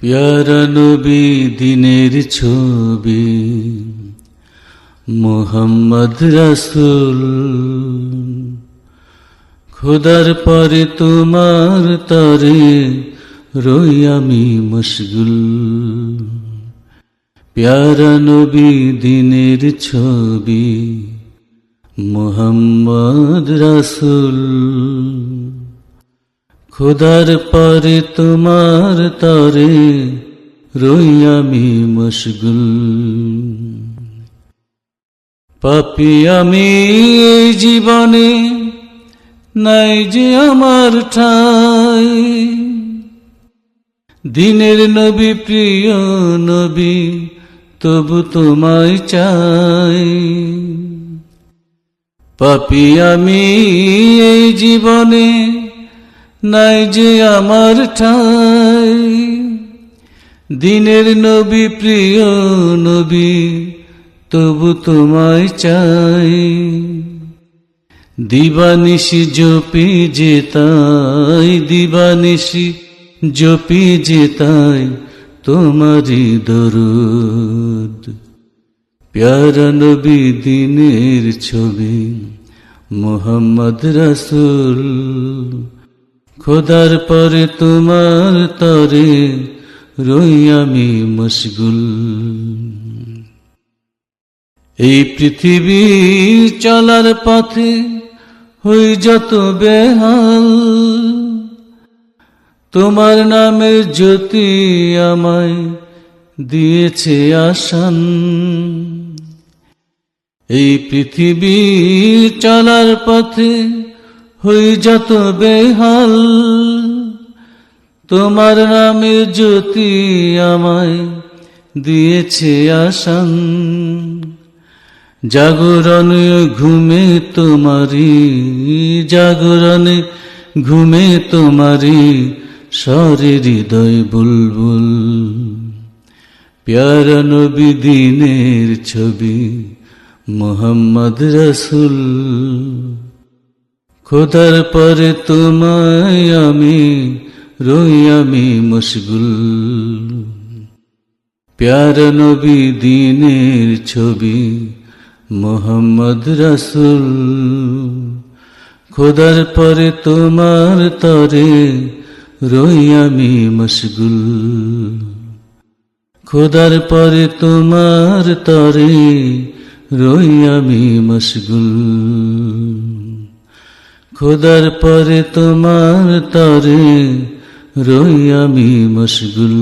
প্যারা নবী দিনের ছবি মোহাম্মদ রাসূল, খোদার পরে তোমার তরে রই আমি মশগুল। প্যারা নবী দিনের ছবি মোহাম্মদ রাসূল, খোদার পরে তোমার তরে রই আমি মশগুল। পাপী আমি এই জীবনে, নাই যে আমার ঠাই, দিনের নবী প্রিয় নবী তবু তোমায় চাই। পাপী আমি এই জীবনে, নাই যে আমার ঠাই, দিনের নবী প্রিয় নবী তবু তোমায় চাই। দিবানিশি জপি যেতাই, দিবানিশি জপি যেতাই তোমারি দরুদ। প্যারা নবী দিনের ছবি মোহাম্মদ রাসূল, খোদার পরে তোমার তরে রই আমি মশগুল। এই পৃথিবী চলার পথে হই যত বেহাল, তোমার নামের জ্যোতি আমায় দিয়েছে আসান। এই পৃথিবী চলার পথে হই যত বেহাল, তোমার নামের জ্যোতি আমায় দিয়েছে আসান। জাগরণে ঘুমে তোমারি, জাগরণে ঘুমে তোমারি স্বরে হৃদয় বুলবুল। প্যারা নবী দিনের ছবি মোহাম্মদ রাসূল, খোদার পরে তোমায় আমি রই আমি মশগুল। প্যারা নবী দিনের ছবি মোহাম্মদ রাসূল, খোদার পরে তোমার তরে রই আমি মশগুল। খোদার পরে তোমার তরে রই আমি মশগুল। খোদার পরে তোমার তরে রই আমি মশগুল।